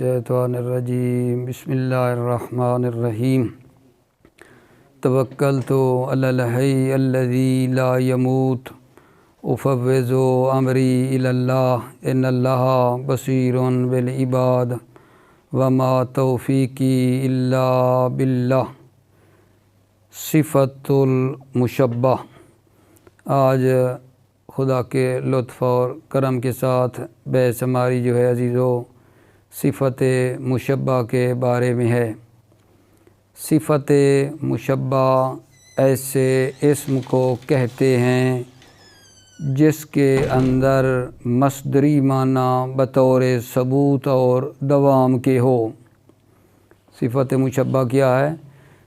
الشیطان الرجیم بسم اللہ الرحمن الرحیم توکلت علی الحی الذی لا یموت افوض امری الی اللہ ان اللہ بصیر بالعباد وما توفیقی الا باللہ۔ صفت المشبہ۔ آج خدا کے لطف اور کرم کے ساتھ بحث ہماری جو ہے عزیزو صفت مشبہ کے بارے میں ہے۔ صفت مشبہ ایسے اسم کو کہتے ہیں جس کے اندر مصدری معنی بطور ثبوت اور دوام کے ہو۔ صفت مشبہ کیا ہے؟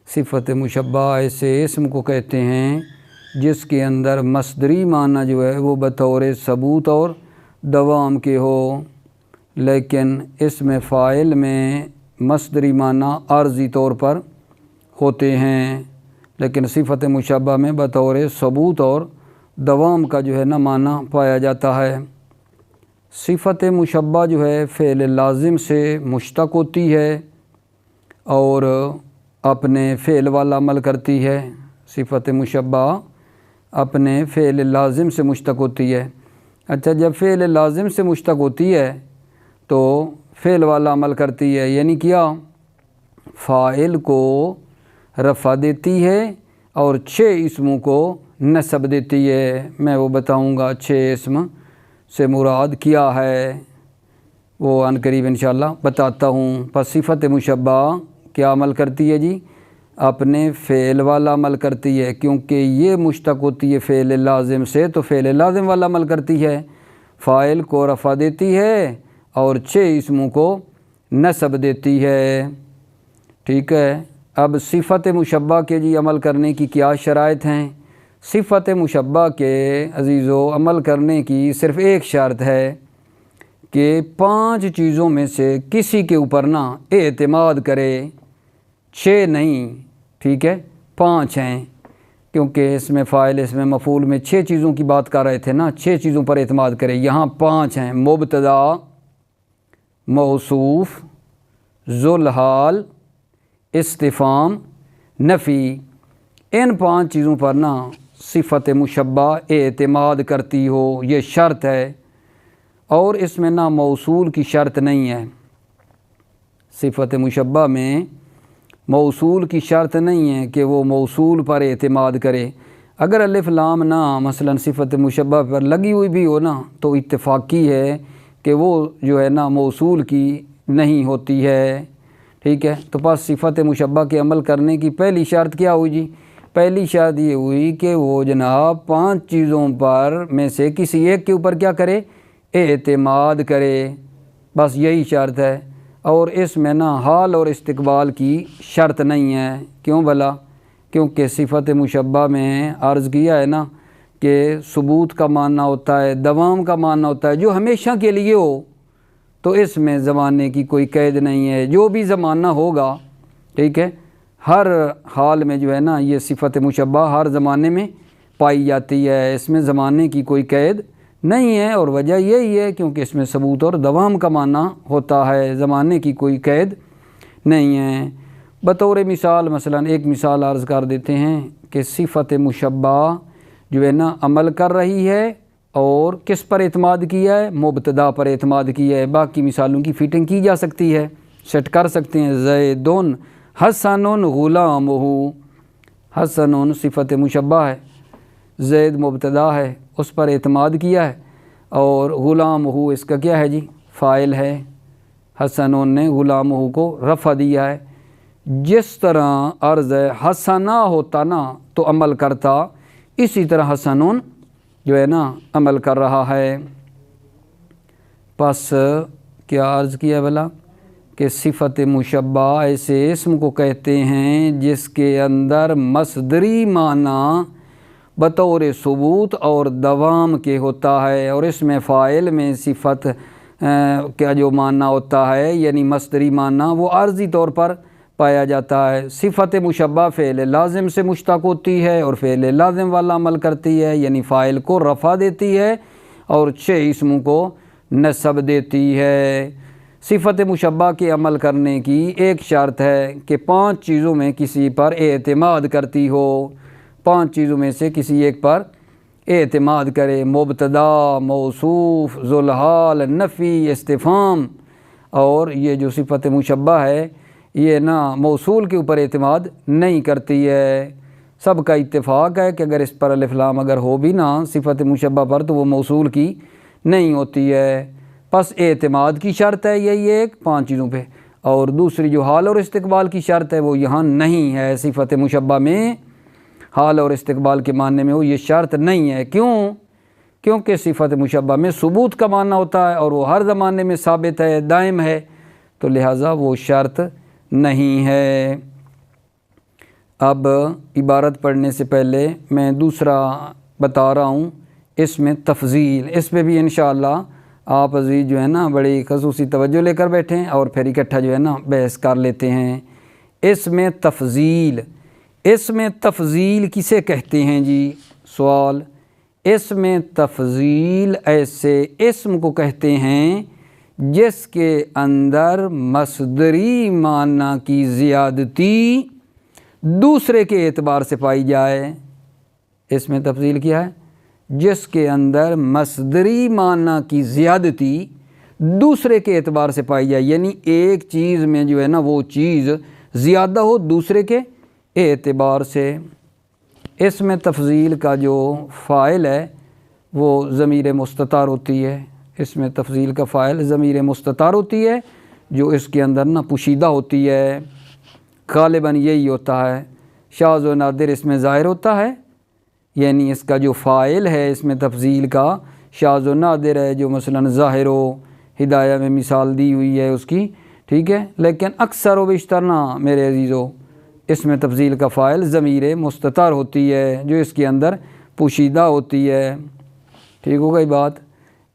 صفت مشبہ ایسے اسم کو کہتے ہیں جس کے اندر مصدری معنی جو ہے وہ بطور ثبوت اور دوام کے ہو، لیکن اسم فاعل میں مصدری معنی عارضی طور پر ہوتے ہیں، لیکن صفت مشبہ میں بطور ثبوت اور دوام کا جو ہے نا معنی پایا جاتا ہے۔ صفت مشبہ جو ہے فعل لازم سے مشتق ہوتی ہے اور اپنے فعل والا عمل کرتی ہے۔ صفت مشبہ اپنے فعل لازم سے مشتق ہوتی ہے۔ اچھا، جب فعل لازم سے مشتق ہوتی ہے تو فعل والا عمل کرتی ہے، یعنی کیا؟ فاعل کو رفع دیتی ہے اور 6 اسموں کو نصب دیتی ہے۔ میں وہ بتاؤں گا 6 اسم سے مراد کیا ہے، وہ عن قریب انشاءاللہ بتاتا ہوں۔ پس صفت مشبہ کیا عمل کرتی ہے جی؟ اپنے فعل والا عمل کرتی ہے، کیونکہ یہ مشتق ہوتی ہے فعل لازم سے، تو فعل لازم والا عمل کرتی ہے، فاعل کو رفع دیتی ہے اور 6 اسموں کو نصب دیتی ہے۔ ٹھیک ہے، اب صفت مشبہ کے جی عمل کرنے کی کیا شرائط ہیں؟ صفت مشبہ کے عزیزو عمل کرنے کی صرف ایک شرط ہے کہ 5 چیزوں میں سے کسی کے اوپر نہ اعتماد کرے، 6 نہیں، ٹھیک ہے، 5 ہیں، کیونکہ اس میں فاعل اس میں مفعول میں 6 چیزوں کی بات کر رہے تھے نا، 6 چیزوں پر اعتماد کرے۔ یہاں 5 ہیں: مبتدا، موصوف، ذوالحال، استفہام، نفی۔ ان 5 چیزوں پر نا صفت مشبہ اعتماد کرتی ہو، یہ شرط ہے، اور اس میں نہ موصول کی شرط نہیں ہے۔ صفت مشبہ میں موصول کی شرط نہیں ہے کہ وہ موصول پر اعتماد کرے۔ اگر الف لام نہ مثلا صفت مشبہ پر لگی ہوئی بھی ہو نا تو اتفاقی ہے کہ وہ جو ہے نا موصول کی نہیں ہوتی ہے۔ ٹھیک ہے، تو پس صفت مشبہ کے عمل کرنے کی پہلی شرط کیا ہوئی جی؟ پہلی شرط یہ ہوئی کہ وہ جناب 5 چیزوں پر میں سے کسی ایک کے اوپر کیا کرے؟ اعتماد کرے، بس یہی شرط ہے۔ اور اس میں نا حال اور استقبال کی شرط نہیں ہے۔ کیوں بھلا؟ کیونکہ صفت مشبہ میں عرض کیا ہے نا کہ ثبوت کا معنی ہوتا ہے، دوام کا معنی ہوتا ہے، جو ہمیشہ کے لیے ہو، تو اس میں زمانے کی کوئی قید نہیں ہے۔ جو بھی زمانہ ہوگا، ٹھیک ہے، ہر حال میں جو ہے نا یہ صفت مشبہ ہر زمانے میں پائی جاتی ہے، اس میں زمانے کی کوئی قید نہیں ہے، اور وجہ یہی ہے کیونکہ اس میں ثبوت اور دوام کا معنی ہوتا ہے، زمانے کی کوئی قید نہیں ہے۔ بطور مثال مثلا ایک مثال عرض کر دیتے ہیں کہ صفت مشبہ جو ہے نا عمل کر رہی ہے اور کس پر اعتماد کیا ہے؟ مبتدا پر اعتماد کیا ہے۔ باقی مثالوں کی فٹنگ کی جا سکتی ہے، سیٹ کر سکتے ہیں۔ زید حسن غلامہ، حسن صفت مشبہ ہے، زید مبتدا ہے، اس پر اعتماد کیا ہے، اور غلامہ اس کا کیا ہے جی؟ فاعل ہے۔ حسن نے غلامہ کو رفع دیا ہے۔ جس طرح عرض ہے حسنہ ہوتا نا تو عمل کرتا، اسی طرح حسن جو ہے نا عمل کر رہا ہے۔ پس کیا عرض کیا بلا کہ صفت مشبہ ایسے اسم کو کہتے ہیں جس کے اندر مصدری معنی بطور ثبوت اور دوام کے ہوتا ہے، اور اس میں فاعل میں صفت کا جو معنی ہوتا ہے یعنی مصدری معنی وہ عارضی طور پر پایا جاتا ہے۔ صفت مشبہ فعل لازم سے مشتق ہوتی ہے اور فعل لازم والا عمل کرتی ہے، یعنی فاعل کو رفع دیتی ہے اور 6 اسموں کو نصب دیتی ہے۔ صفت مشبہ کے عمل کرنے کی ایک شرط ہے کہ 5 چیزوں میں کسی پر اعتماد کرتی ہو، 5 چیزوں میں سے کسی ایک پر اعتماد کرے، مبتدا، موصوف، ذوالحال، نفی، استفہام۔ اور یہ جو صفت مشبہ ہے یہ نا موصول کے اوپر اعتماد نہیں کرتی ہے۔ سب کا اتفاق ہے کہ اگر اس پر الف لام اگر ہو بھی نا صفت مشبہ پر تو وہ موصول کی نہیں ہوتی ہے، پس اعتماد کی شرط ہے یہی ایک 5 چیزوں پہ، اور دوسری جو حال اور استقبال کی شرط ہے وہ یہاں نہیں ہے۔ صفت مشبہ میں حال اور استقبال کے معنی میں وہ یہ شرط نہیں ہے۔ کیونکہ صفت مشبہ میں ثبوت کا معنی ہوتا ہے اور وہ ہر زمانے میں ثابت ہے، دائم ہے، تو لہٰذا وہ شرط نہیں ہے۔ اب عبارت پڑھنے سے پہلے میں دوسرا بتا رہا ہوں، اس میں تفضیل، اس پہ بھی انشاءاللہ آپ عزیز جو ہے نا بڑی خصوصی توجہ لے کر بیٹھیں اور پھر اکٹھا جو ہے نا بحث کر لیتے ہیں۔ اس میں تفضیل کسے کہتے ہیں جی؟ سوال۔ اس میں تفضیل ایسے اسم کو کہتے ہیں جس کے اندر مصدری معنی کی زیادتی دوسرے کے اعتبار سے پائی جائے۔ اس میں تفضیل کیا ہے؟ جس کے اندر مصدری معنی کی زیادتی دوسرے کے اعتبار سے پائی جائے، یعنی ایک چیز میں جو ہے نا وہ چیز زیادہ ہو دوسرے کے اعتبار سے۔ اس میں تفضیل کا جو فاعل ہے وہ ضمیر مستتر ہوتی ہے۔ اس میں تفضیل کا فاعل ضمیر مستتر ہوتی ہے جو اس کے اندر نا پوشیدہ ہوتی ہے، غالباً یہی ہوتا ہے۔ شاذ و نادر اس میں ظاہر ہوتا ہے، یعنی اس کا جو فاعل ہے اس میں تفضیل کا شاذ و نادر ہے، جو مثلاً ظاہر ہو، ہدایہ میں مثال دی ہوئی ہے اس کی، ٹھیک ہے، لیکن اکثر و بیشتر نہ میرے عزیزو اس میں تفضیل کا فاعل ضمیر مستتر ہوتی ہے جو اس کے اندر پوشیدہ ہوتی ہے۔ ٹھیک ہو گئی بات؟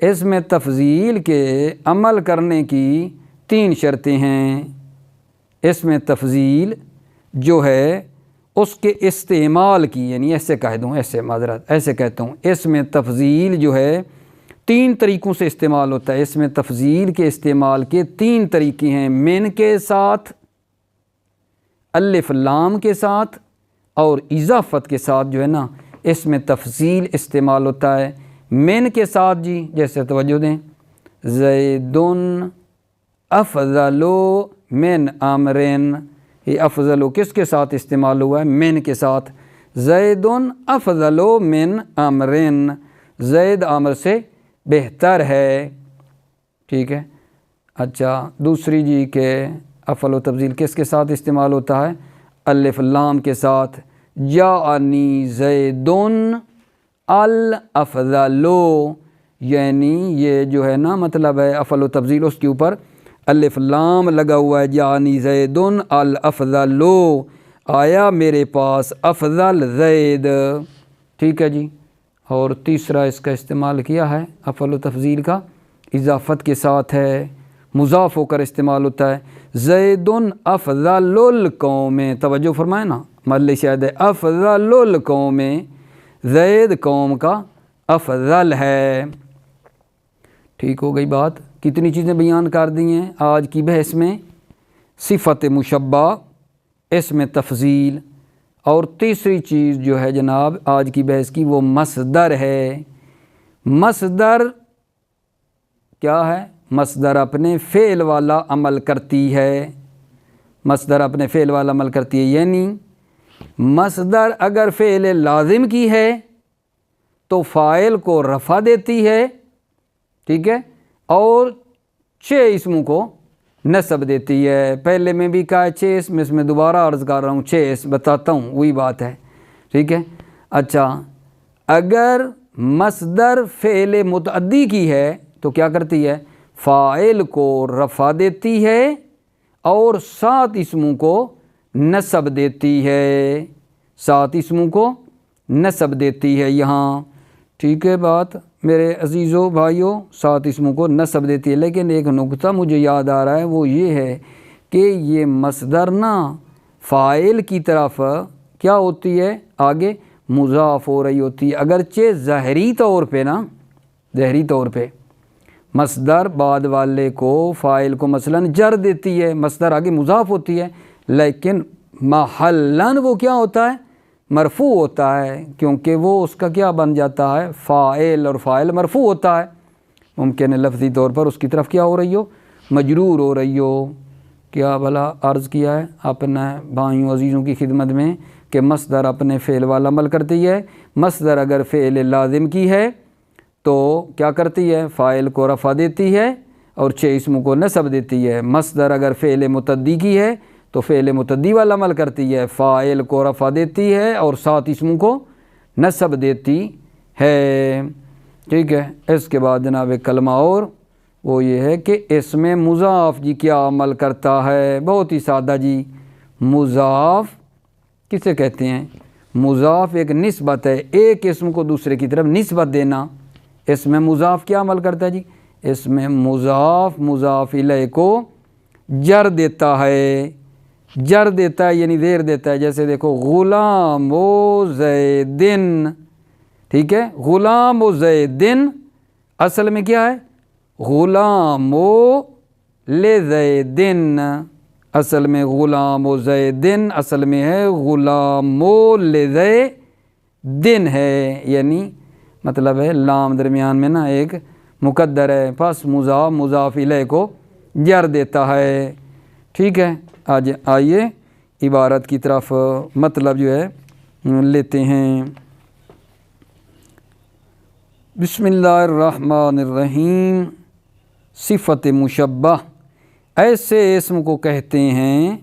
اس میں تفضیل کے عمل کرنے کی 3 شرطیں ہیں۔ اس میں تفضیل جو ہے اس کے استعمال کی، یعنی ایسے کہہ دوں، ایسے کہتا ہوں، اس میں تفضیل جو ہے 3 طریقوں سے استعمال ہوتا ہے۔ اس میں تفضیل کے استعمال کے 3 طریقے ہیں، من کے ساتھ، الف لام کے ساتھ اور اضافت کے ساتھ جو ہے نا اس میں تفضیل استعمال ہوتا ہے۔ من کے ساتھ جی جیسے توجہ دیں، زیدن افضل من عمرن، یہ افضل کس کے ساتھ استعمال ہوا ہے؟ من کے ساتھ۔ زیدن افضل من عمرن، زید عامر سے بہتر ہے، ٹھیک ہے۔ اچھا دوسری جی کہ افعل و تفضیل کس کے ساتھ استعمال ہوتا ہے؟ الف لام کے ساتھ، جاءنی زیدن الافضل، یعنی یہ جو ہے نا مطلب ہے افعل و تفضیل اس کے اوپر الف لام لگا ہوا ہے، جاءنی زیدن الافضل، آیا میرے پاس افضل زید، ٹھیک ہے جی۔ اور تیسرا اس کا استعمال کیا ہے افعل و تفضیل کا، اضافت کے ساتھ ہے، مضاف ہو کر استعمال ہوتا ہے۔ زیدن افضل القوم، توجہ فرمائے نا، محل شاہد ہے افضل القوم، زید قوم کا افضل ہے۔ ٹھیک ہو گئی بات؟ کتنی چیزیں بیان کر دی ہیں آج کی بحث میں؟ صفت مشبہ، اس میں تفضیل، اور تیسری چیز جو ہے جناب آج کی بحث کی وہ مصدر ہے۔ مصدر کیا ہے؟ مصدر اپنے فعل والا عمل کرتی ہے، مصدر اپنے فعل والا عمل کرتی ہے، یعنی مصدر اگر فعل لازم کی ہے تو فاعل کو رفع دیتی ہے، ٹھیک ہے، اور 6 اسموں کو نصب دیتی ہے۔ پہلے میں بھی کہا ہے 6 اسم، اس میں دوبارہ عرض کر رہا ہوں 6 اسم بتاتا ہوں، وہی بات ہے، ٹھیک ہے۔ اچھا اگر مصدر فعل متعدی کی ہے تو کیا کرتی ہے؟ فاعل کو رفع دیتی ہے اور 7 اسموں کو نصب دیتی ہے، 7 اسموں کو نصب دیتی ہے یہاں، ٹھیک ہے بات میرے عزیزو بھائیو، 7 اسموں کو نصب دیتی ہے۔ لیکن ایک نقطہ مجھے یاد آ رہا ہے وہ یہ ہے کہ یہ مصدر نا فاعل کی طرف کیا ہوتی ہے؟ آگے مضاف ہو رہی ہوتی ہے، اگرچہ ظاہری طور پہ نا، ظاہری طور پہ مصدر بعد والے کو فاعل کو مثلاً جر دیتی ہے، مصدر آگے مضاف ہوتی ہے، لیکن محلاً وہ کیا ہوتا ہے؟ مرفوع ہوتا ہے، کیونکہ وہ اس کا کیا بن جاتا ہے؟ فاعل، اور فاعل مرفوع ہوتا ہے۔ ممکن ہے لفظی طور پر اس کی طرف کیا ہو رہی ہو؟ مجرور ہو رہی ہو۔ کیا بھلا عرض کیا ہے اپنے بھائیوں عزیزوں کی خدمت میں کہ مصدر اپنے فعل والا عمل کرتی ہے۔ مصدر اگر فعل لازم کی ہے تو کیا کرتی ہے؟ فاعل کو رفع دیتی ہے اور 6 اسموں کو نصب دیتی ہے۔ مصدر اگر فعل متعدی کی ہے تو فعل متعدی والا عمل کرتی ہے، فاعل کو رفع دیتی ہے اور 7 اسموں کو نصب دیتی ہے۔ ٹھیک ہے، اس کے بعد جناب ایک کلمہ اور، وہ یہ ہے کہ اسم مضاف جی کیا عمل کرتا ہے؟ بہت ہی سادہ جی، مضاف کسے کہتے ہیں؟ مضاف ایک نسبت ہے، ایک اسم کو دوسرے کی طرف نسبت دینا۔ اسم مضاف کیا عمل کرتا ہے جی؟ اسم مضاف مضاف الیہ کو جر دیتا ہے، جر دیتا ہے یعنی زیر دیتا ہے۔ جیسے دیکھو غلام و زیدن، ٹھیک ہے، غلام و زیدن اصل میں کیا ہے؟ غلام و لزیدن، اصل میں غلام و زیدن اصل میں ہے غلام و لزیدن ہے، یعنی مطلب ہے لام درمیان میں نا ایک مقدر ہے، پس مضاف مضاف الیہ کو جر دیتا ہے۔ ٹھیک ہے، آج آئیے عبارت کی طرف مطلب جو ہے لیتے ہیں۔ بسم اللہ الرحمن الرحیم۔ صفت مشبہ ایسے اسم کو کہتے ہیں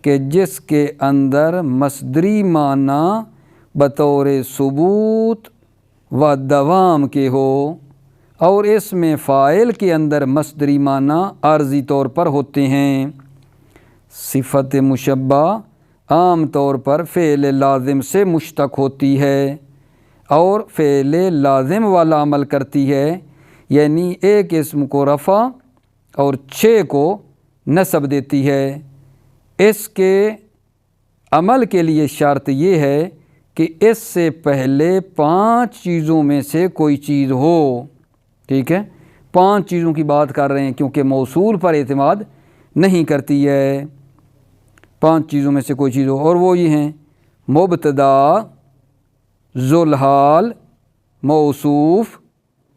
کہ جس کے اندر مصدری معنی بطور ثبوت و دوام کے ہو، اور اس میں فاعل کے اندر مصدری معنی عارضی طور پر ہوتے ہیں۔ صفت مشبہ عام طور پر فعل لازم سے مشتق ہوتی ہے اور فعل لازم والا عمل کرتی ہے، یعنی ایک اسم کو رفع اور 6 کو نصب دیتی ہے۔ اس کے عمل کے لیے شرط یہ ہے کہ اس سے پہلے 5 چیزوں میں سے کوئی چیز ہو۔ ٹھیک ہے، 5 چیزوں کی بات کر رہے ہیں کیونکہ موصول پر اعتماد نہیں کرتی ہے۔ 5 چیزوں میں سے کوئی چیز ہو، اور وہ یہ ہیں: مبتدا، ذوالحال، موصوف،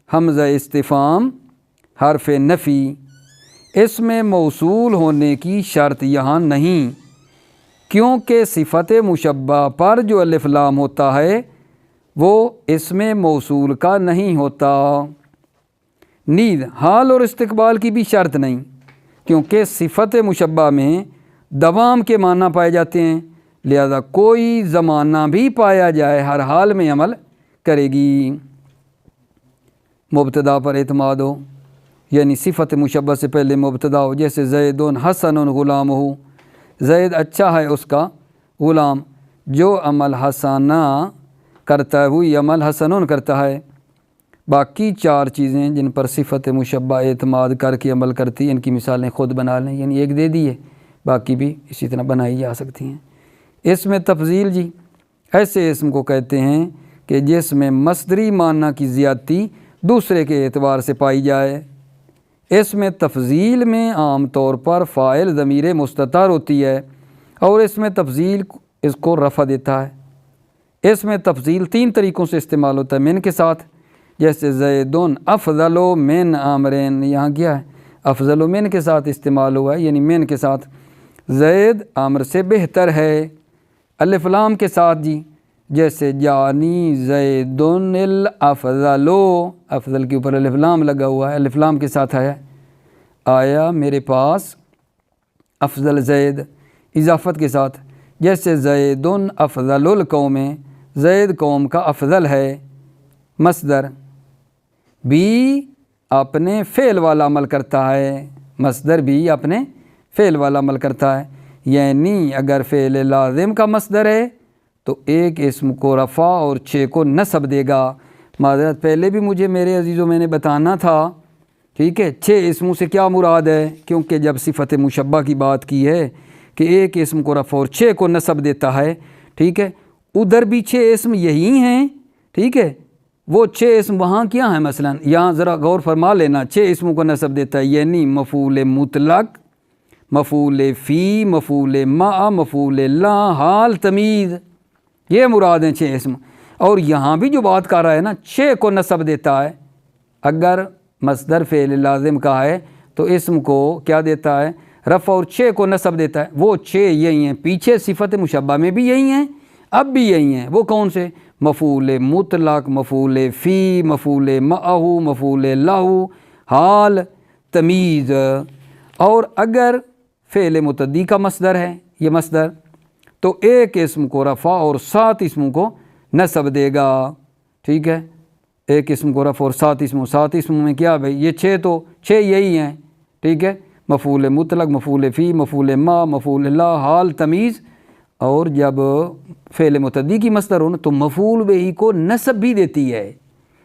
حمزہ استفہام، حرف نفی۔ اس میں موصول ہونے کی شرط یہاں نہیں، کیونکہ صفت مشبہ پر جو الف لام ہوتا ہے وہ اسم موصول کا نہیں ہوتا۔ نیز حال اور استقبال کی بھی شرط نہیں، کیونکہ صفت مشبہ میں دوام کے معنی پائے جاتے ہیں، لہذا کوئی زمانہ بھی پایا جائے ہر حال میں عمل کرے گی۔ مبتدا پر اعتماد ہو، یعنی صفت مشبہ سے پہلے مبتدا ہو، جیسے زید حسن غلام ہو، زید اچھا ہے اس کا غلام، جو عمل حسنہ کرتا ہے وہی عمل حسن کرتا ہے۔ باقی 4 چیزیں جن پر صفت مشبہ اعتماد کر کے عمل کرتی ہیں، ان کی مثالیں خود بنا لیں، یعنی ایک دے دی ہے، باقی بھی اسی طرح بنائی جا سکتی ہیں۔ اس میں تفضیل جی ایسے اسم کو کہتے ہیں کہ جس میں مصدری معنی کی زیادتی دوسرے کے اعتبار سے پائی جائے۔ اس میں تفضیل میں عام طور پر فاعل ضمیر مستتر ہوتی ہے، اور اس میں تفضیل اس کو رفع دیتا ہے۔ اس میں تفضیل 3 طریقوں سے استعمال ہوتا ہے، من کے ساتھ، جیسے زیدن افضل من عامرین، یہاں کیا ہے؟ افضل من کے ساتھ استعمال ہوا ہے، یعنی من کے ساتھ، زید عامر سے بہتر ہے۔ الف لام کے ساتھ جی، جیسے جانی زیدن الافضل، افضل کے اوپر الف لام لگا ہوا ہے، الف لام کے ساتھ آیا میرے پاس افضل زید، اضافت کے ساتھ، جیسے زیدن افضل القوم، زید قوم کا افضل ہے۔ مصدر بھی اپنے فعل والا عمل کرتا ہے، مصدر بھی اپنے فعل والا عمل کرتا ہے، یعنی اگر فعل لازم کا مصدر ہے تو ایک اسم کو رفع اور 6 کو نصب دے گا۔ معذرت پہلے بھی مجھے میرے عزیزوں میں نے بتانا تھا، ٹھیک ہے، 6 اسموں سے کیا مراد ہے، کیونکہ جب صفت مشبہ کی بات کی ہے کہ ایک اسم کو رفع اور 6 کو نصب دیتا ہے، ٹھیک ہے، ادھر بھی 6 اسم یہی ہیں، ٹھیک ہے، وہ 6 اسم وہاں کیا ہیں؟ مثلا یہاں ذرا غور فرما لینا، 6 اسموں کو نسب دیتا ہے، یعنی مفعول مطلق، مفعول فی، مفعول مع، مفعول لا، حال، تمیز، یہ مراد ہیں 6 اسم۔ اور یہاں بھی جو بات کر رہا ہے نا 6 کو نسب دیتا ہے۔ اگر مصدر فعل لازم کا ہے تو اسم کو کیا دیتا ہے؟ رفع، اور 6 کو نسب دیتا ہے۔ وہ 6 یہی ہیں، پیچھے صفت مشبہ میں بھی یہی ہیں، اب بھی یہی ہیں۔ وہ کون سے؟ مفعول مطلق، مفعول فی، مفعول معہ، مفعول لہ، حال، تمیز۔ اور اگر فعل متعدی کا مصدر ہے یہ مصدر، تو ایک اسم کو رفع اور 7 اسموں کو نسب دے گا، ٹھیک ہے؟ ایک اسم کو رفع اور 7 اسموں میں کیا بھائی؟ یہ 6 تو 6 یہی ہیں، ٹھیک ہے؟ مفعول مطلق، مفعول فی، مفعول ما، مفعول لا، حال، تمیز۔ اور جب فعل متعدی کی مصدر ہو نا تو مفعول بہ کو نسب بھی دیتی ہے،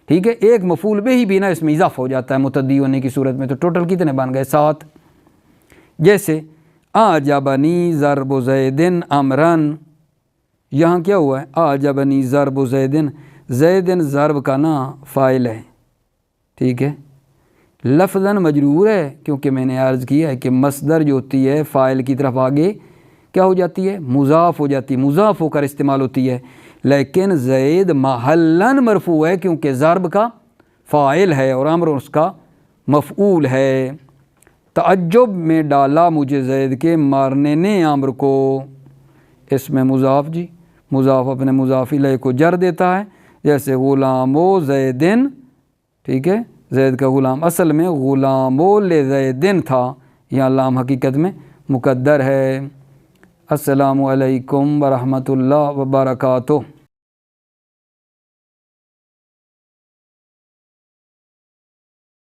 ٹھیک ہے؟ ایک مفعول بہ بھی نا اس میں اضافہ ہو جاتا ہے متعدی ہونے کی صورت میں، تو ٹوٹل کتنے بن گئے؟ 7۔ جیسے اعجبنی ضرب زید عمرن، یہاں کیا ہوا ہے؟ اعجبنی ضرب زید، زید ضرب کا نا فاعل ہے، ٹھیک ہے؟ لفظاً مجرور ہے، کیونکہ میں نے عرض کیا ہے کہ مصدر جو ہوتی ہے فاعل کی طرف آگے کیا ہو جاتی ہے؟ مضاف ہو جاتی ہے، مضاف ہو کر استعمال ہوتی ہے۔ لیکن زید محلاً مرفوع ہے، کیونکہ ضرب کا فاعل ہے اور امر اس کا مفعول ہے۔ تعجب میں ڈالا مجھے زید کے مارنے نے عمر کو، اس میں مضاف، جی مضاف اپنے مضاف الیہ کو جر دیتا ہے، جیسے غلام و زیدن، ٹھیک ہے؟ زید کا غلام اصل میں غلام و لزیدن تھا، یہاں لام حقیقت میں مقدر ہے۔ السلام علیکم ورحمۃ اللہ وبرکاتہ۔